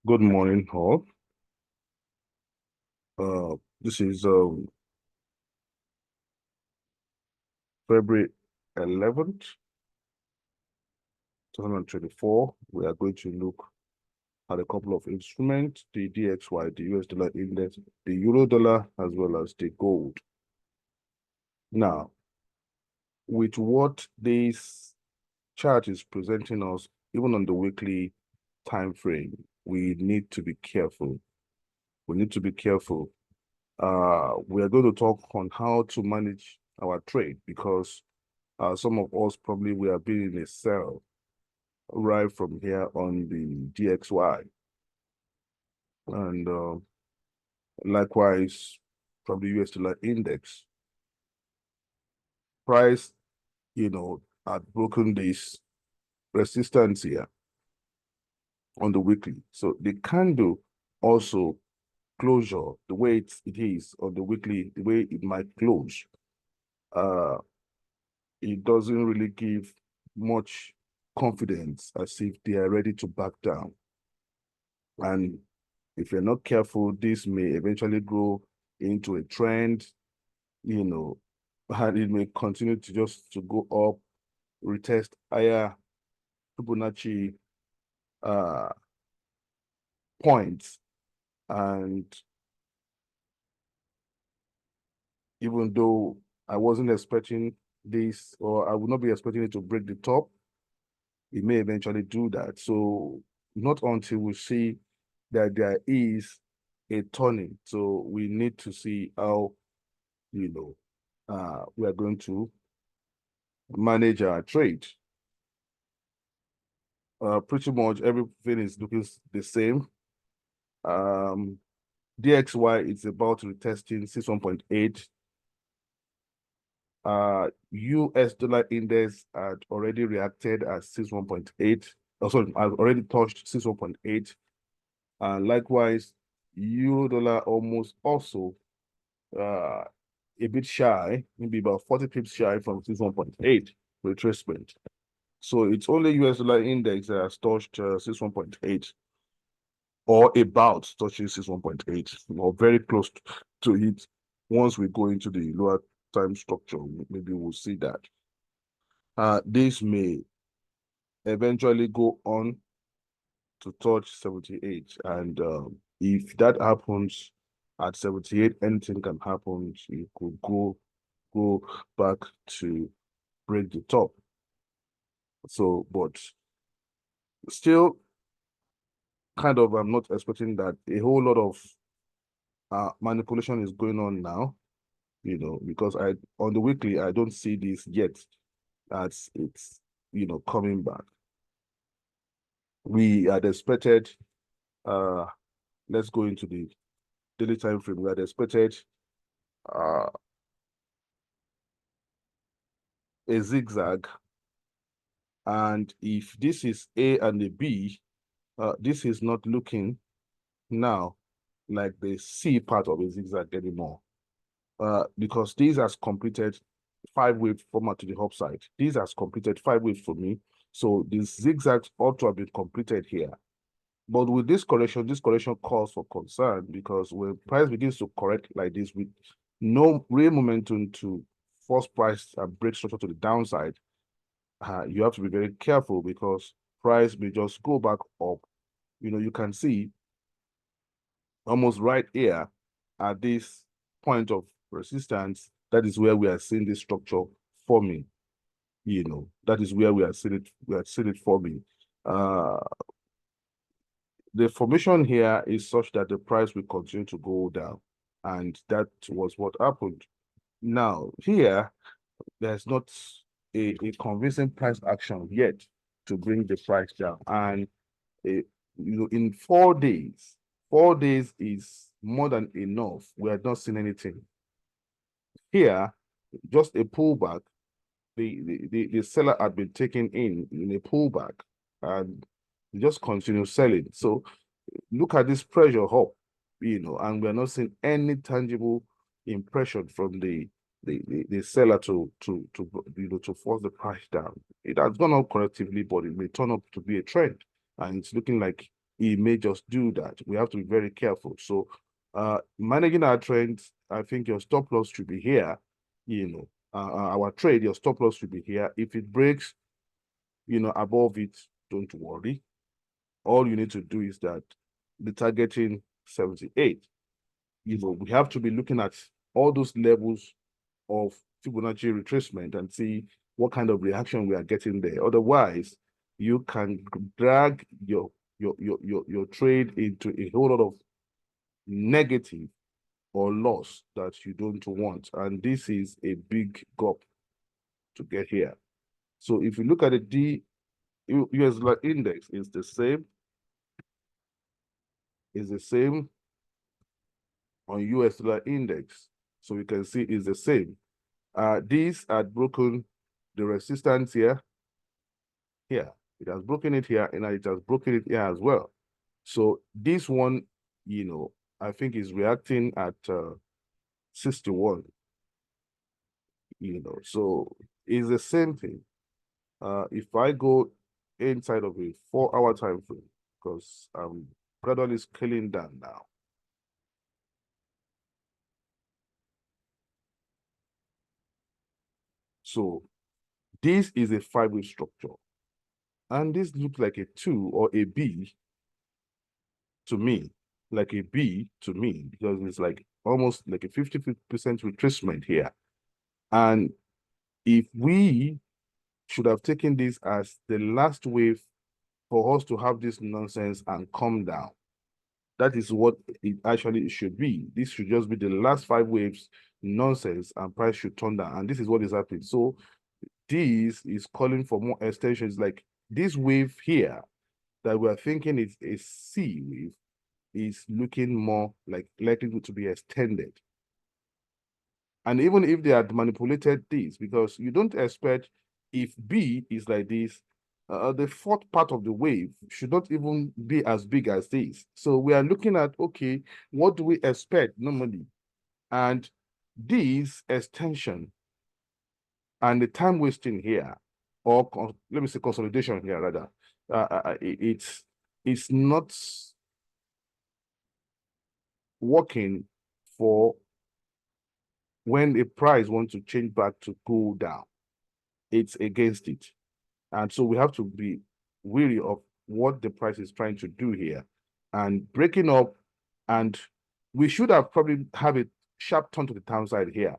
Good morning, all. This is February 11th, 2024. We are going to look at a couple of instruments, the DXY, the US dollar index, the euro dollar, as well as the gold. Now, with what this chart is presenting us, even on the weekly time frame, we need to be careful. We need to be careful. We are going to talk on how to manage our trade because some of us probably we have been in a sell right from here on the DXY. And likewise, from the US dollar index. Price, had broken this resistance here on the weekly. So the candle also closure, the way it is on the weekly, the way it might close, it doesn't really give much confidence as if they are ready to back down. And if you're not careful, this may eventually grow into a trend, and it may continue to go up, retest higher Fibonacci points. And even though I wasn't expecting this, or I would not be expecting it to break the top, it may eventually do that. So not until we see that there is a turning. So we need to see how, we are going to manage our trade. Pretty much everything is looking the same. DXY is about retesting 61.8. US dollar index had already reacted at 61.8. Oh, sorry, I've already touched 61.8. And likewise, euro dollar almost also a bit shy, maybe about 40 pips shy from 61.8 retracement. So it's only US dollar index that has touched 61.8 or about touching 61.8 or very close to it. Once we go into the lower time structure, maybe we'll see that. This may eventually go on to touch 78. And if that happens at 78, anything can happen. You could go back to break the top. So, but still, kind of, I'm not expecting that a whole lot of manipulation is going on now, because on the weekly, I don't see this yet as it's, coming back. We had expected, let's go into the daily time frame. We had expected a zigzag. And if this is A and a B, this is not looking now like the C part of a zigzag anymore. Because this has completed 5-wave format to the upside. This has completed 5 waves for me. So this zigzag ought to have been completed here. But with this correction calls for concern because when price begins to correct like this with no real momentum to force price and break structure to the downside, you have to be very careful because price may just go back up. You can see almost right here at this point of resistance, that is where we are seeing this structure forming. That is where we are seeing it forming. The formation here is such that the price will continue to go down. And that was what happened. Now, here, there's not a convincing price action yet to bring the price down. And, in 4 days, 4 days is more than enough. We are not seeing anything. Here, just a pullback. The seller had been taken in a pullback and just continue selling. So look at this pressure up, and we're not seeing any tangible impression from the seller to force the price down. It has gone up collectively, but it may turn up to be a trend, and it's looking like it may just do that. We have to be very careful. So managing our trends, I think your stop loss should be here. Our trade, your stop loss should be here. If it breaks, above it, don't worry. All you need to do is that the targeting 78. We have to be looking at all those levels of Fibonacci retracement and see what kind of reaction we are getting there. Otherwise, you can drag your trade into a whole lot of negative or loss that you don't want. And this is a big gap to get here. So if you look at the US dollar index, it's the same. It's the same on US dollar index. So you can see it's the same. These had broken the resistance here. It has broken it here, and it has broken it here as well. So this one, I think is reacting at 61. So it's the same thing. If I go inside of a 4-hour time frame, because I'm gradually scaling down now. So this is a 5-way structure. And this looks like a 2 or a B to me, like a B to me, because it's like almost like a 50% retracement here. And if we should have taken this as the last wave for us to have this nonsense and come down, that is what it actually should be. This should just be the last 5 waves nonsense and price should turn down. And this is what is happening. So this is calling for more extensions. Like this wave here that we're thinking is a C wave is looking more like likely to be extended. And even if they had manipulated this, because you don't expect, if B is like this, the fourth part of the wave should not even be as big as this. So we are looking at, okay, what do we expect normally? And this extension and the time wasting here, or let me say consolidation here rather, it's not working for when a price wants to change back to cool down. It's against it. And so we have to be wary of what the price is trying to do here and breaking up. And we should have probably have a sharp turn to the downside here,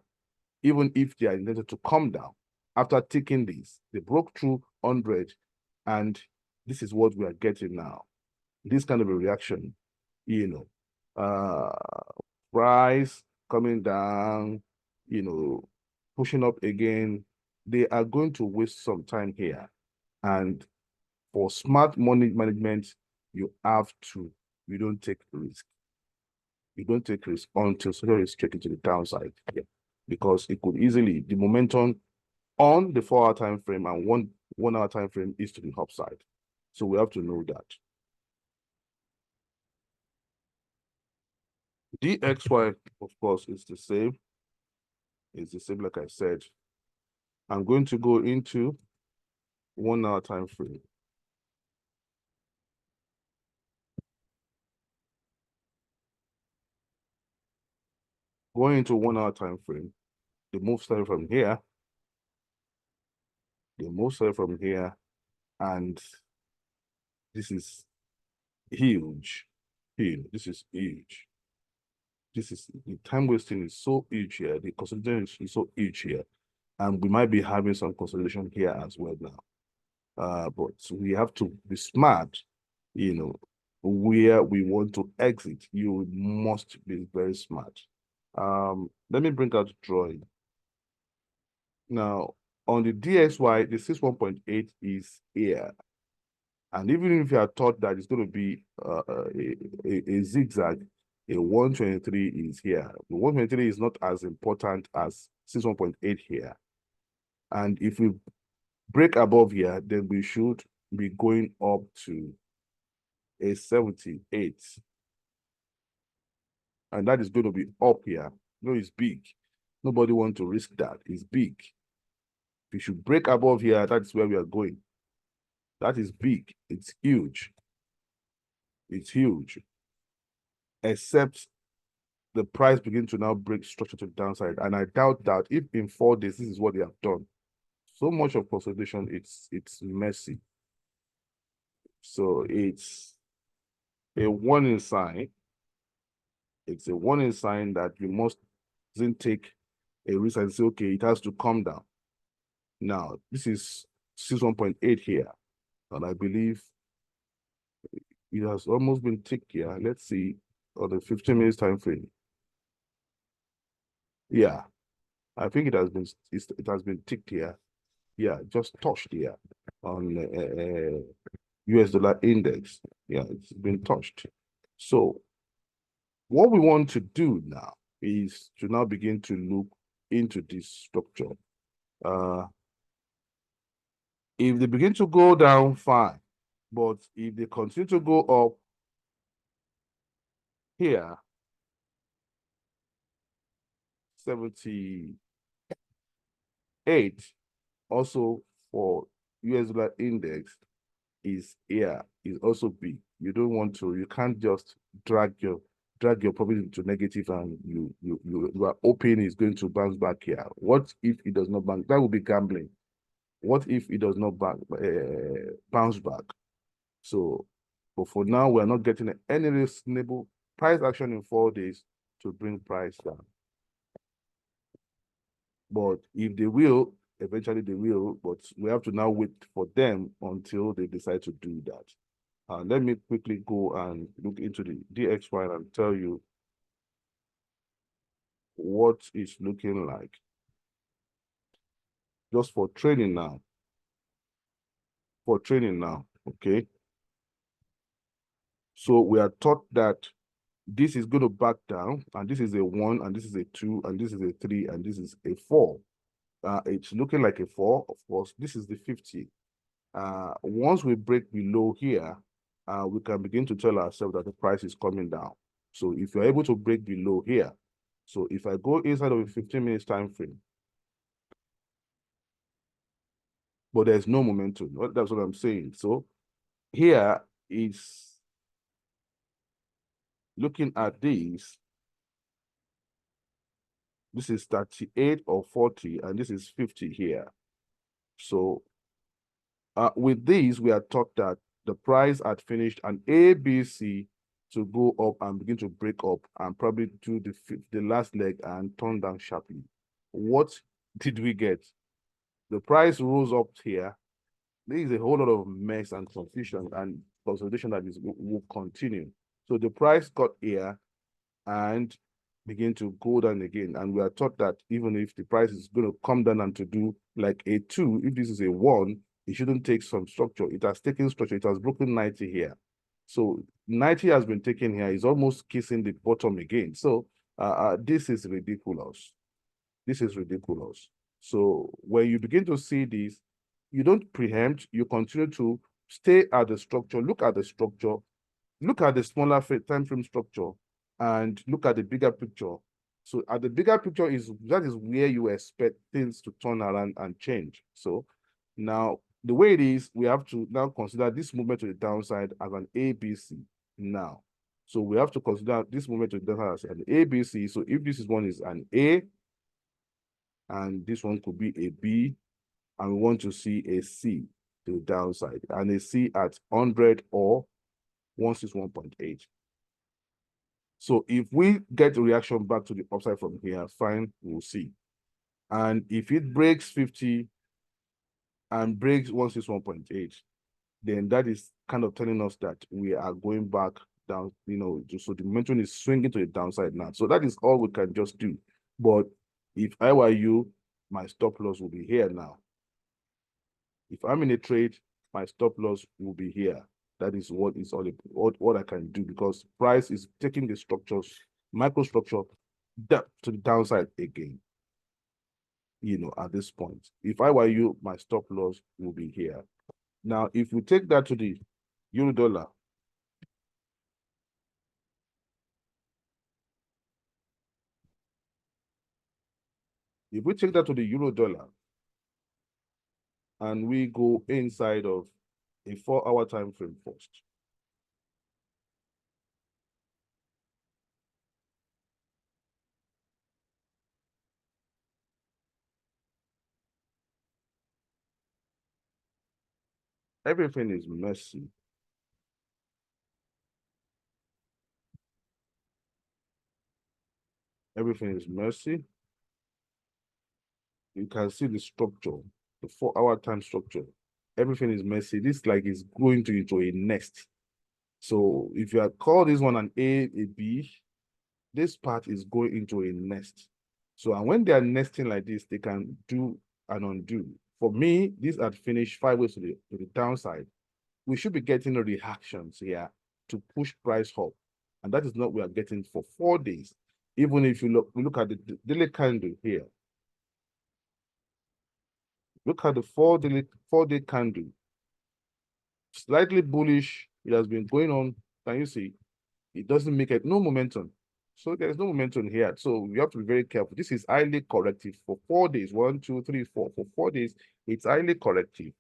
even if they are intended to come down. After taking this, they broke through 100, and this is what we are getting now. This kind of a reaction, price coming down, pushing up again. They are going to waste some time here. And for smart money management, you don't take risk. You don't take risk until something is taken to the downside. Yeah. Because it could easily, the momentum on the 4-hour time frame and 1-hour time frame is to the upside. So we have to know that. DXY, of course, is the same. It's the same, like I said. I'm going to go into 1-hour time frame. Going into 1-hour time frame, the move started from here. The move started from here, and this is huge. This is huge. This is the time wasting is so huge here. The consolidation is so huge here, and we might be having some consolidation here as well now. But we have to be smart, where we want to exit. You must be very smart. Let me bring out drawing. Now, on the DXY, the 61.8 is here. And even if you are taught that it's going to be a zigzag, a 123 is here. The 123 is not as important as 61.8 here. And if we break above here, then we should be going up to a 78. And that is going to be up here. It's big. Nobody wants to risk that. It's big. If you should break above here, that's where we are going. That is big. It's huge. It's huge. Except the price begin to now break structure to the downside. And I doubt that if in 4 days, this is what they have done. So much of consolidation, it's messy. So it's a warning sign. It's a warning sign that you mustn't take a risk and say, okay, it has to come down. Now, this is 61.8 here. And I believe it has almost been ticked here. Let's see on the 15 minutes time frame. Yeah, I think it has been ticked here. Yeah, just touched here on US dollar index. Yeah, it's been touched. So what we want to do now is to now begin to look into this structure. If they begin to go down, fine. But if they continue to go up here, 78, also for US dollar index is here, is also big. You don't want to, you can't just drag your profit into negative and you are hoping it's going to bounce back here. What if it does not bounce? That would be gambling. What if it does not bounce back? So, but for now, we're not getting any reasonable price action in 4 days to bring price down. But if they will, eventually they will, but we have to now wait for them until they decide to do that. Let me quickly go and look into the DXY and tell you what it's looking like. Just for trading now. For trading now, okay? So we are taught that this is going to back down, and this is a 1, and this is a 2, and this is a 3, and this is a 4. It's looking like a 4, of course. This is the 50. Once we break below here, we can begin to tell ourselves that the price is coming down. So if you're able to break below here, so if I go inside of a 15 minutes time frame, but there's no momentum, that's what I'm saying. So here is looking at this. This is 38 or 40, and this is 50 here. So with these, we are taught that the price had finished an ABC to go up and begin to break up and probably do the last leg and turn down sharply. What did we get? The price rose up here. There is a whole lot of mess and confusion and consolidation that will continue. So the price got here and begin to go down again. And we are taught that even if the price is going to come down and to do like a 2, if this is a 1, it shouldn't take some structure. It has taken structure. It has broken 90 here. So 90 has been taken here. It's almost kissing the bottom again. So this is ridiculous. This is ridiculous. So when you begin to see this, you don't preempt. You continue to stay at the structure. Look at the structure. Look at the smaller time frame structure and look at the bigger picture. So at the bigger picture that is where you expect things to turn around and change. So now the way it is, we have to now consider this movement to the downside as an ABC now. So we have to consider this movement to the downside as an ABC. So if this one is an A, and this one could be a B, and we want to see a C to the downside, and a C at 100 or 161.8. So if we get a reaction back to the upside from here, fine, we'll see. And if it breaks 50 and breaks 161.8, then that is kind of telling us that we are going back down, so the momentum is swinging to the downside now. So that is all we can just do. But if I were you, my stop loss will be here now. If I'm in a trade, my stop loss will be here. That is what is all what I can do, because price is taking the structures, microstructure, to the downside again. At this point, if I were you, my stop loss will be here. Now, if we take that to the euro dollar, if we take that to the euro dollar and we go inside of a 4-hour time frame first, Everything is messy. Everything is messy. You can see the structure, the 4-hour time structure. Everything is messy. This like is going into a nest. So if you are call this one an A, a B, this part is going into a nest. So and when they are nesting like this, they can do and undo. For me, these had finished 5 ways to the downside. We should be getting reactions here to push price up. And that is not what we are getting for 4 days. Even if you look at the daily candle here. Look at the 4-day candle. Slightly bullish. It has been going on. Can you see? It doesn't make it no momentum. So there's no momentum here. So you have to be very careful. This is highly corrective for 4 days. 1, 2, 3, 4. For 4 days, it's highly corrective.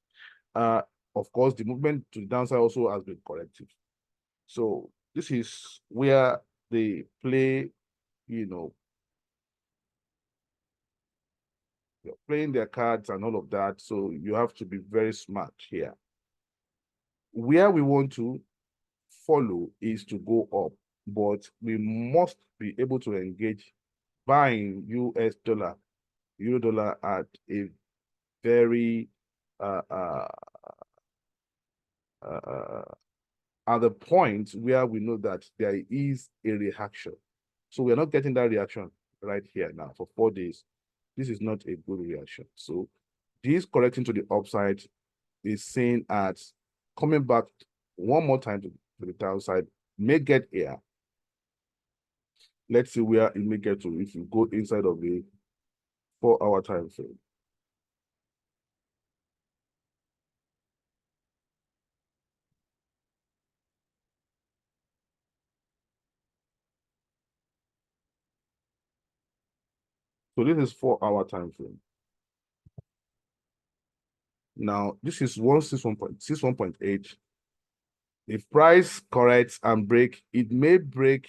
Of course, the movement to the downside also has been corrective. So this is where they play, you know, you're playing their cards and all of that. So you have to be very smart here. Where we want to follow is to go up, but we must be able to engage buying US dollar, euro dollar at a very uh, uh, at the point where we know that there is a reaction. So we're not getting that reaction right here now for 4 days. This is not a good reaction. So this correcting to the upside is seen as coming back one more time to the downside, may get here. Let's see where it may get to if you go inside of the 4-hour time frame. So this is 4-hour time frame. Now this is 161.61.8. If price corrects and break, it may break.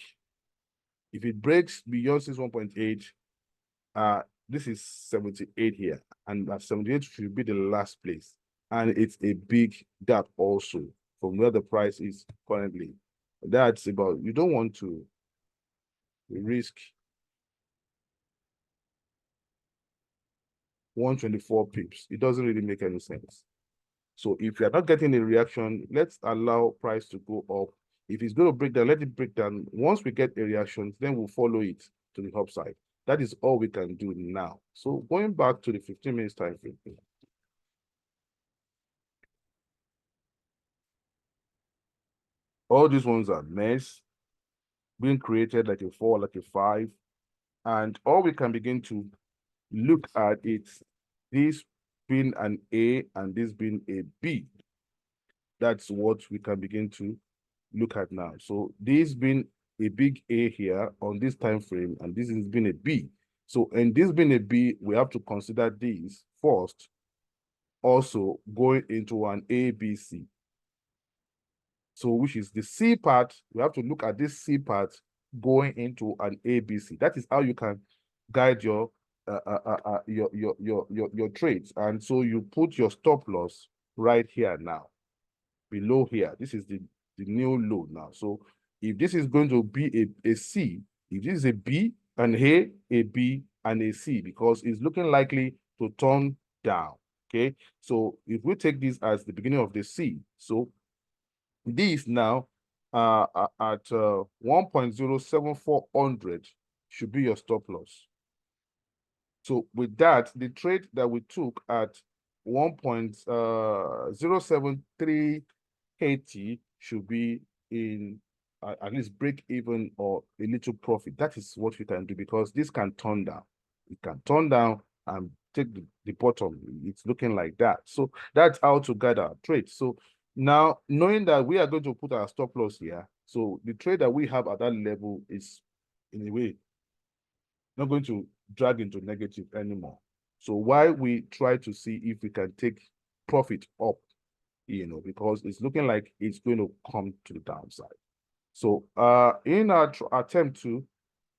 If it breaks beyond 61.8, this is 78 here, and that 78 should be the last place. And it's a big gap also from where the price is currently. That's about, you don't want to risk 124 pips. It doesn't really make any sense. So if you're not getting a reaction, let's allow price to go up. If it's going to break down, let it break down. Once we get a reaction, then we'll follow it to the upside. That is all we can do now. So going back to the 15 minutes time frame. All these ones are mess being created like a 4, like a 5. And all we can begin to look at it, this being an A and this being a B. That's what we can begin to look at now. So this being a big A here on this time frame, and this has been a B. So and this being a B, we have to consider this first, also going into an ABC. So which is the C part, we have to look at this C part going into an ABC. That is how you can guide your your trades. And so you put your stop loss right here now, below here. This is the new low now. So if this is going to be a C, if this is a B, an a B, and a C, because it's looking likely to turn down. Okay, so if we take this as the beginning of the C, so this now at 1.07400 should be your stop loss. So with that, the trade that we took at 1.07380 should be in at least break even or a little profit. That is what we can do, because this can turn down. It can turn down and take the bottom. It's looking like that. So that's how to guide our trade. So now, knowing that we are going to put our stop loss here, so the trade that we have at that level is, in a way, not going to drag into negative anymore. So why we try to see if we can take profit up, because it's looking like it's going to come to the downside. So in our attempt to,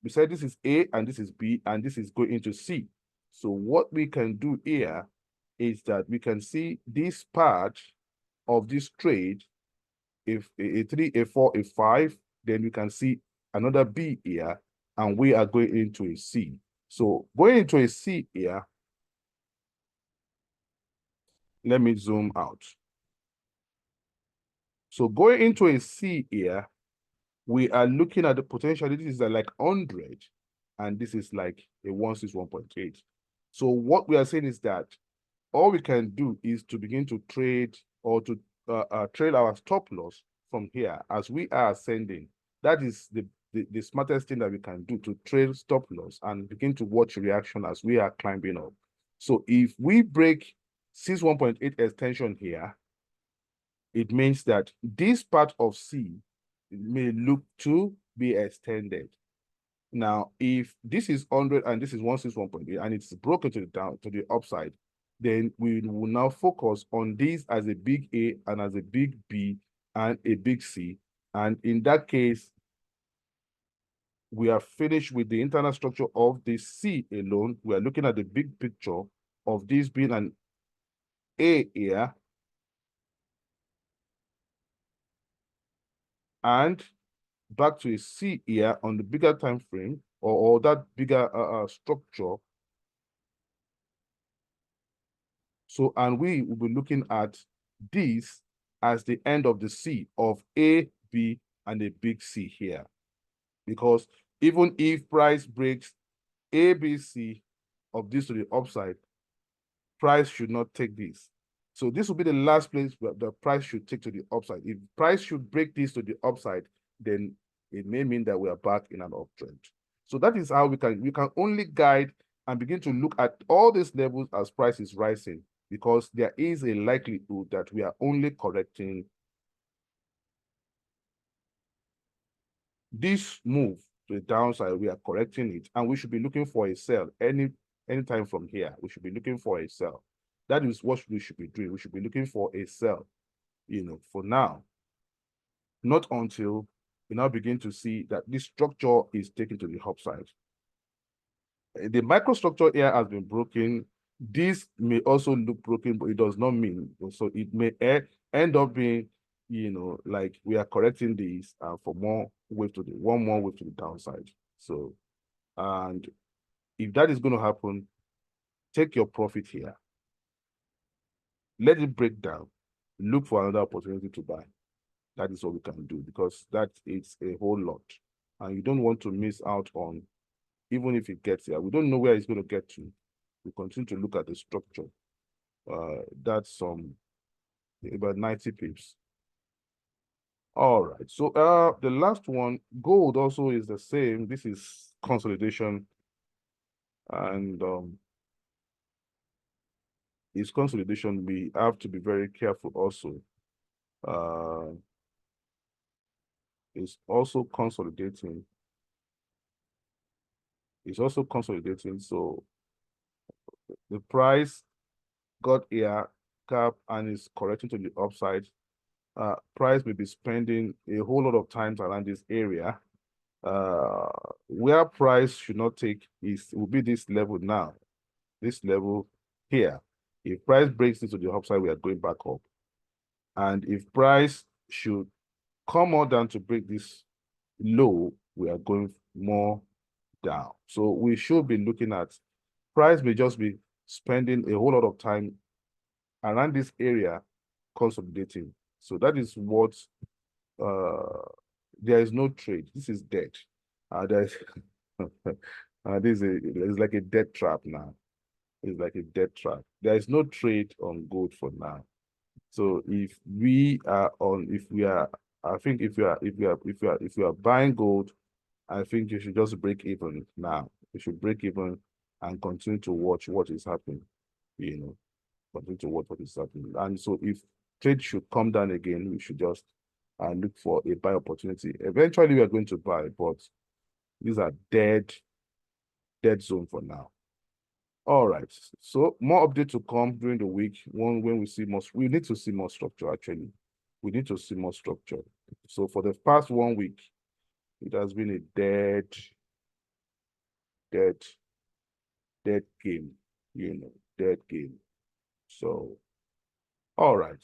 we said this is A and this is B and this is going into C. So what we can do here is that we can see this part of this trade, if a 3, a 4, a 5, then you can see another B here, and we are going into a C. So going into a C here, let me zoom out. So going into a C here, we are looking at the potential. This is like 100, and this is like a 161.8. So what we are saying is that all we can do is to begin to trade or to trade our stop loss from here as we are ascending. That is the smartest thing that we can do, to trade stop loss and begin to watch reaction as we are climbing up. So if we break 61.8 extension here, it means that this part of C may look to be extended. Now, if this is 100 and this is 161.8 and it's broken to the upside, then we will now focus on this as a big A and as a big B and a big C. And in that case, we are finished with the internal structure of this C alone. We are looking at the big picture of this being an A here, and back to a C here on the bigger time frame, or that bigger structure. So, and we will be looking at this as the end of the C of A, B, and a big C here. Because even if price breaks A, B, C of this to the upside, price should not take this. So this will be the last place where the price should take to the upside. If price should break this to the upside, then it may mean that we are back in an uptrend. So that is how we can only guide and begin to look at all these levels as price is rising, because there is a likelihood that we are only correcting this move to the downside. We are correcting it, and we should be looking for a sell anytime from here. We should be looking for a sell. That is what we should be doing. We should be looking for a sell, for now. Not until we now begin to see that this structure is taken to the upside. The microstructure here has been broken. This may also look broken, but it does not mean. So it may end up being, like we are correcting these for more wave to one more wave to the downside. So, and if that is going to happen, take your profit here. Let it break down. Look for another opportunity to buy. That is what we can do, because that is a whole lot. And you don't want to miss out on, even if it gets here. We don't know where it's going to get to. We continue to look at the structure. That's about 90 pips. All right. So the last one, gold also is the same. This is consolidation. And it's consolidation. We have to be very careful also. It's also consolidating. It's also consolidating. So the price got here, cap, and is correcting to the upside. Price may be spending a whole lot of times around this area. Where price should not take will be this level now. This level here. If price breaks into the upside, we are going back up. And if price should come more down to break this low, we are going more down. So we should be looking at price may just be spending a whole lot of time around this area consolidating. So that is what there is no trade. This is dead. There's it's like a dead trap now. It's like a dead trap. There is no trade on gold for now. So if we are I think if you are buying gold, I think you should just break even now. You should break even and continue to watch what is happening. Continue to watch what is happening. And so if trade should come down again, we should just look for a buy opportunity. Eventually, we are going to buy, but these are dead zone for now. All right. So more update to come during the week. When we see more, we need to see more structure. Actually, we need to see more structure. So for the past 1 week, it has been a dead game. Dead game. So, all right.